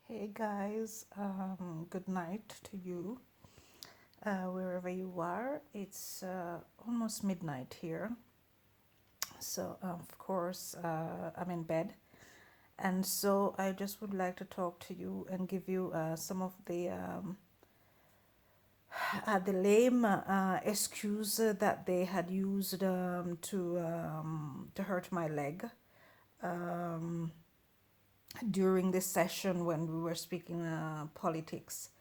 Hey guys, good night to you, wherever you are. It's almost midnight here, so of course I'm in bed, and so I just would like to talk to you and give you some of the lame excuse that they had used to hurt my leg. Um, During this session when we were speaking politics.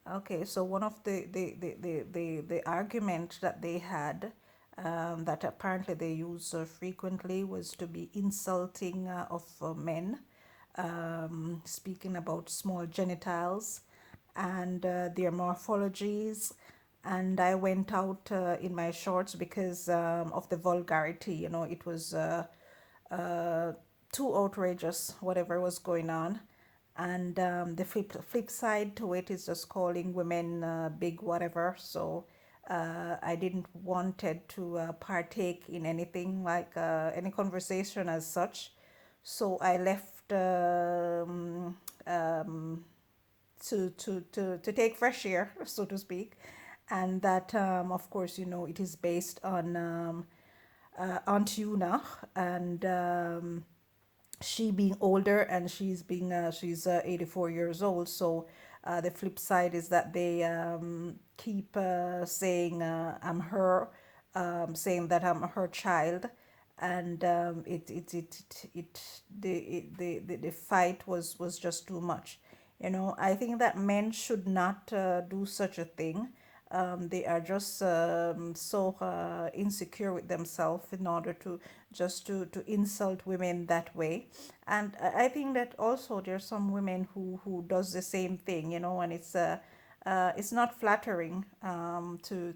Okay, so one of the argument that they had that apparently they use frequently was to be insulting of men, speaking about small genitals and their morphologies. And I went out in my shorts because of the vulgarity. You know, it was uh, too outrageous, whatever was going on. And the flip side to it is just calling women big whatever. So I didn't wanted to partake in anything like any conversation as such. So I left to take fresh air, so to speak. And that, of course, you know, it is based on tuna and she being older and she's 84 years old. So the flip side is that they keep saying I'm her, saying that I'm her child, and the fight was just too much. You know, I think that men should not do such a thing. They are just so insecure with themselves in order to just to insult women that way. And I think that also there's some women who does the same thing, you know, and it's not flattering to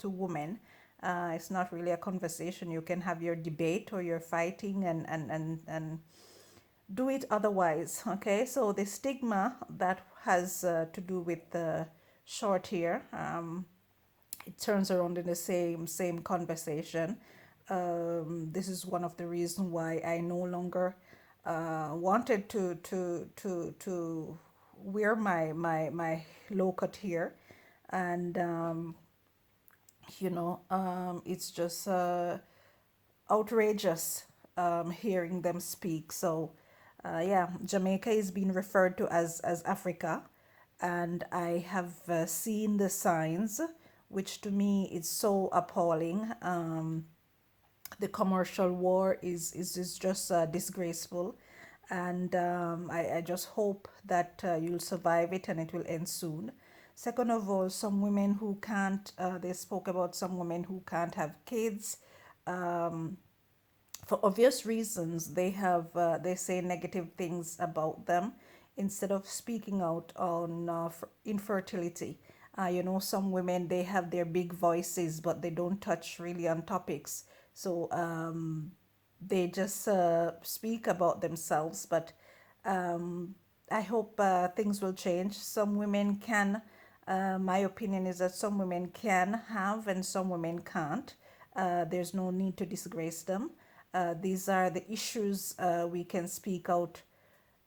women. It's not really a conversation. You can have your debate or your fighting and do it otherwise. Okay, so the stigma that has to do with the short hair, it turns around in the same conversation. This is one of the reasons why I no longer wanted to wear my low cut hair, and it's just outrageous hearing them speak. So, yeah, Jamaica is being referred to as Africa, and I have seen the signs, which to me is so appalling. The commercial war is just disgraceful, and I just hope that you'll survive it and it will end soon. Second of all, some women who can't, they spoke about some women who can't have kids. For obvious reasons, they say negative things about them instead of speaking out on infertility. You know, some women, they have their big voices, but they don't touch really on topics. So they just speak about themselves. But I hope things will change. Some women can. My opinion is that some women can have and some women can't. There's no need to disgrace them. These are the issues we can speak out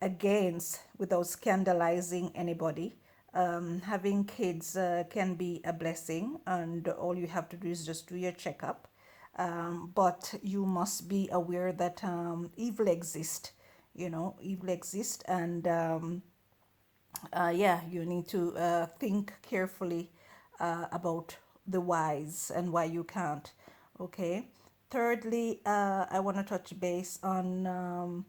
against without scandalizing anybody. Having kids can be a blessing, and all you have to do is just do your checkup. But you must be aware that evil exists. You know, evil exists, and yeah, you need to think carefully about the whys and why you can't. Okay. Thirdly, I want to touch base on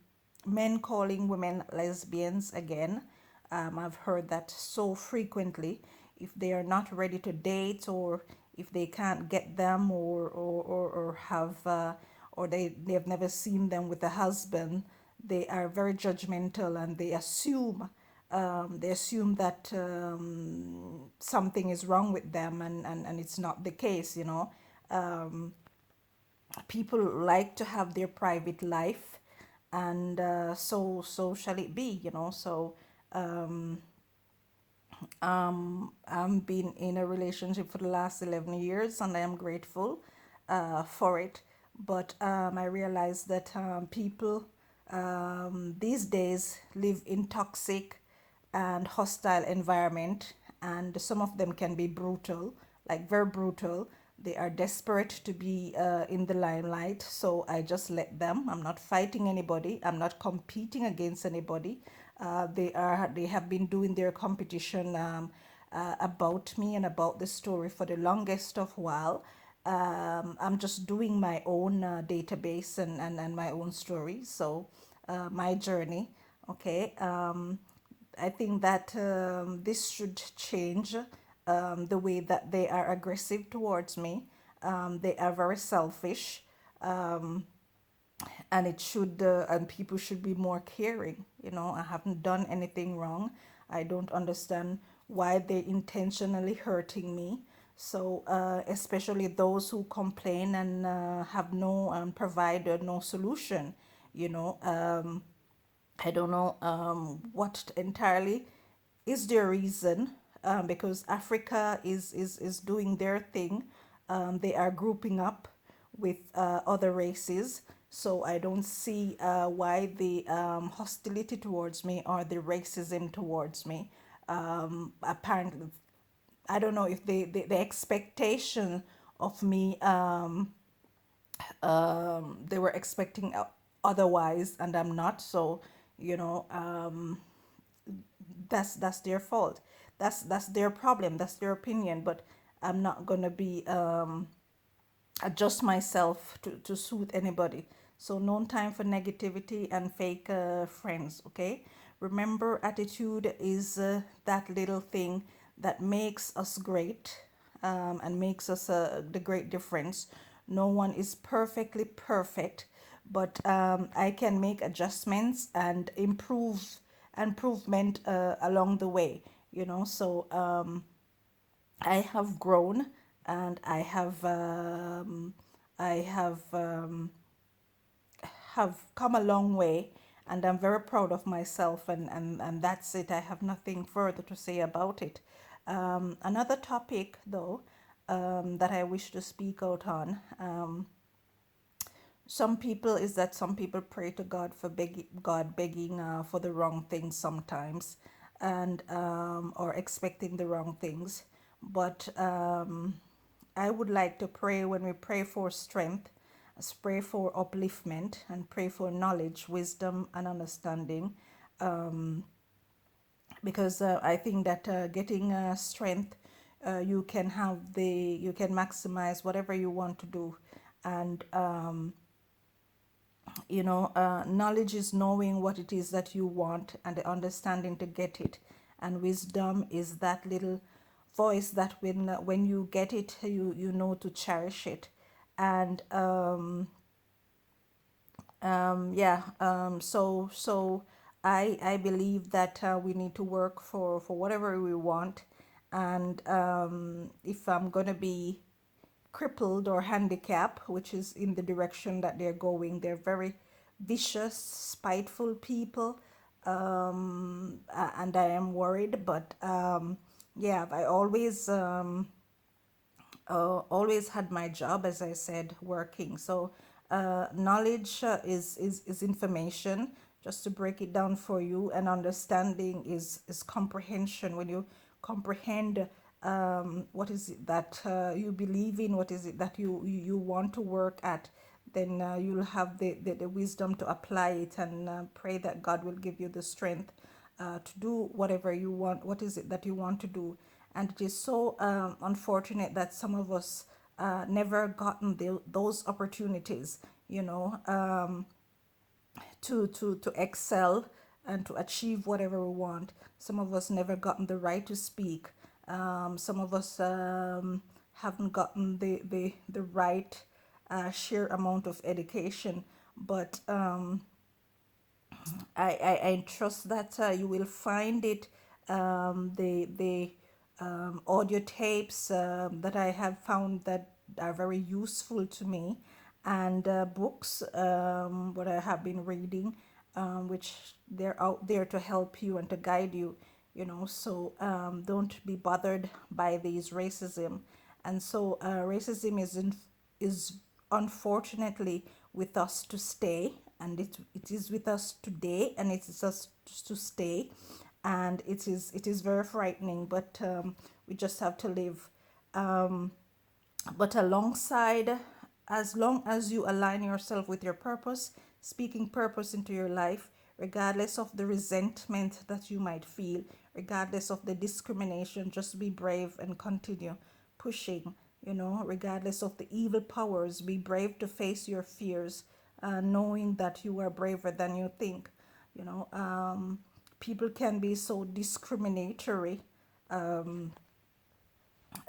men calling women lesbians again. I've heard that so frequently. If they are not ready to date, or if they can't get them, or have, or they have never seen them with a husband, they are very judgmental and they assume that something is wrong with them, and it's not the case, you know. People like to have their private life, and so shall it be, you know. So I've been in a relationship for the last 11 years, and I am grateful for it. But I realized that people these days live in toxic and hostile environment, and some of them can be brutal, like very brutal. They are desperate to be in the limelight, so I just let them. I'm not fighting anybody, I'm not competing against anybody. They have been doing their competition about me and about the story for the longest of while. I'm just doing my own database and my own story. So my journey. Okay. I think that this should change the way that they are aggressive towards me. They are very selfish, and it should and people should be more caring. I haven't done anything wrong. I don't understand why they're intentionally hurting me. So especially those who complain and have no provide no solution. you know I don't know what entirely is their reason, because Africa is doing their thing. They are grouping up with other races. So I don't see why the hostility towards me or the racism towards me. Apparently, I don't know if the expectation of me, they were expecting otherwise, and I'm not. So, you know, that's their fault. That's their problem. That's their opinion. But I'm not gonna be adjust myself to suit anybody. So no time for negativity and fake friends. Okay. Remember, attitude is that little thing that makes us great, and makes us the great difference. No one is perfectly perfect, but I can make adjustments and improvement along the way. So I have grown, and I have come a long way, and I'm very proud of myself, and that's it. I have nothing further to say about it. Another topic, though, that I wish to speak out on, some people pray to God for begging for the wrong things sometimes, and or expecting the wrong things. But I would like to pray, when we pray for strength, pray for upliftment, and pray for knowledge, wisdom, and understanding, because I think that getting strength, you can maximize whatever you want to do, and knowledge is knowing what it is that you want, and the understanding to get it, and wisdom is that little voice that when you get it, you know to cherish it. And yeah so I believe that we need to work for whatever we want. And if I'm gonna be crippled or handicapped, which is in the direction that they're going, they're very vicious, spiteful people, and I am worried. But yeah, I always had my job, as I said, working. So knowledge is information. Just to break it down for you, and understanding is comprehension. When you comprehend what is it that you believe in, what is it that you want to work at, then you'll have the wisdom to apply it, and pray that God will give you the strength to do whatever you want. What is it that you want to do? And it is so unfortunate that some of us never gotten those opportunities, you know, to excel and to achieve whatever we want. Some of us never gotten the right to speak. Some of us haven't gotten the right sheer amount of education. But I trust that you will find it, the audio tapes that I have found that are very useful to me, and books what I have been reading, which they're out there to help you and to guide you. So don't be bothered by these racism. And so racism is unfortunately with us to stay. and it is with us today, and it is us to stay. And it is very frightening, but we just have to live. But alongside, as long as you align yourself with your purpose, speaking purpose into your life, regardless of the resentment that you might feel, regardless of the discrimination, just be brave and continue pushing. Regardless of the evil powers, be brave to face your fears, knowing that you are braver than you think. People can be so discriminatory,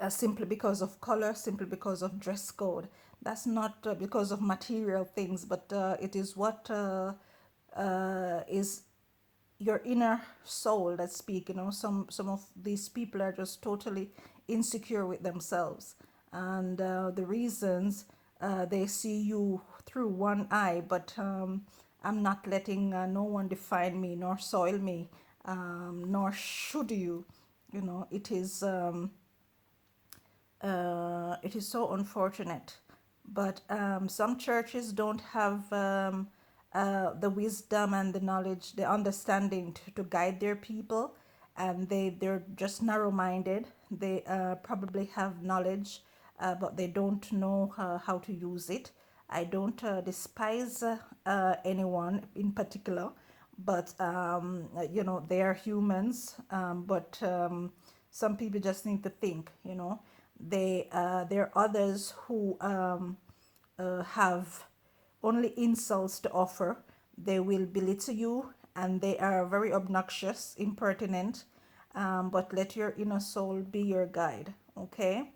simply because of color, simply because of dress code. That's not because of material things, but it is what is your inner soul that speak. Some of these people are just totally insecure with themselves, and the reasons, they see you through one eye, but I'm not letting no one define me nor soil me, nor should you. It is so unfortunate, but some churches don't have the wisdom and the knowledge, the understanding to guide their people, and they're just narrow-minded. They probably have knowledge, but they don't know how to use it. I don't despise anyone in particular, but they are humans. But some people just need to think. There are others who have only insults to offer. They will belittle you, and they are very obnoxious, impertinent. But let your inner soul be your guide. Okay.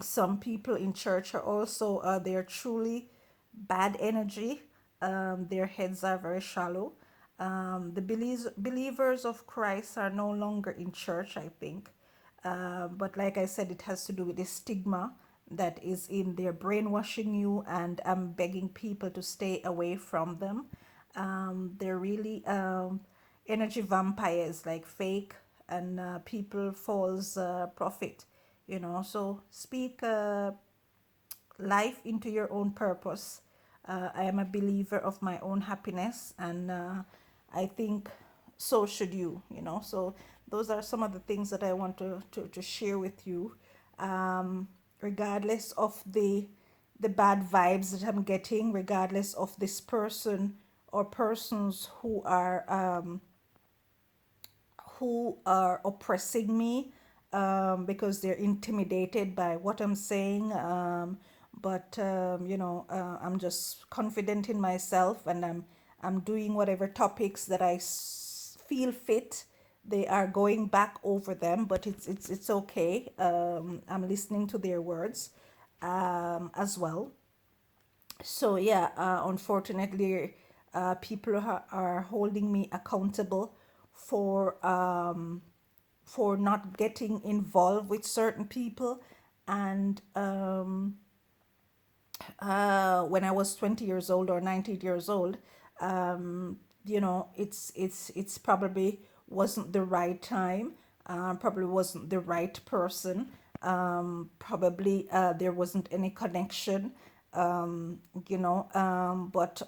Some people in church are also they are truly bad energy. Their heads are very shallow. The believers of Christ are no longer in church, I think. But like I said, it has to do with the stigma that is in there, brainwashing you, and I'm begging people to stay away from them. They're really energy vampires, like fake, and people false prophet. So speak life into your own purpose. I am a believer of my own happiness, and I think so should you. So those are some of the things that I want to share with you. Regardless of the bad vibes that I'm getting, regardless of this person or persons who are oppressing me, because they're intimidated by what I'm saying. But I'm just confident in myself, and I'm doing whatever topics that I feel fit. They are going back over them, but it's okay. I'm listening to their words as well. So yeah, unfortunately, people are holding me accountable for not getting involved with certain people. And when I was 20 years old or 19 years old, it's probably wasn't the right time, probably wasn't the right person, probably there wasn't any connection, but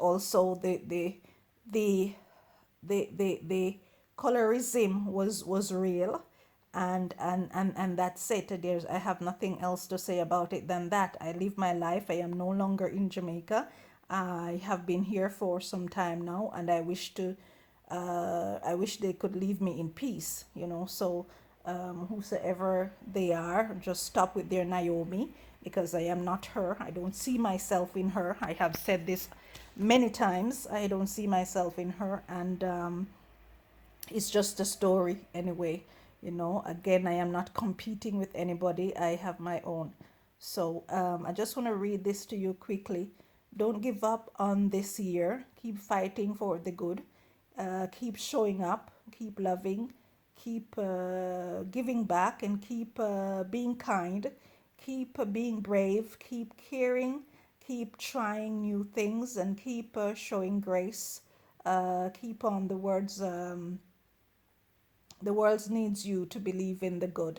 also the the colorism was real, and that's it. I have nothing else to say about it than that. I live my life. I am no longer in Jamaica. I have been here for some time now, and I wish they could leave me in peace. So whosoever they are, just stop with their Naomi, because I am not her. I don't see myself in her. I have said this many times. I don't see myself in her, and it's just a story anyway. Again, I am not competing with anybody. I have my own. So I just want to read this to you quickly. Don't give up on this year. Keep fighting for the good. Keep showing up. Keep loving. Keep giving back, and keep being kind. Keep being brave. Keep caring. Keep trying new things, and keep showing grace. Keep on the words. The world needs you to believe in the good.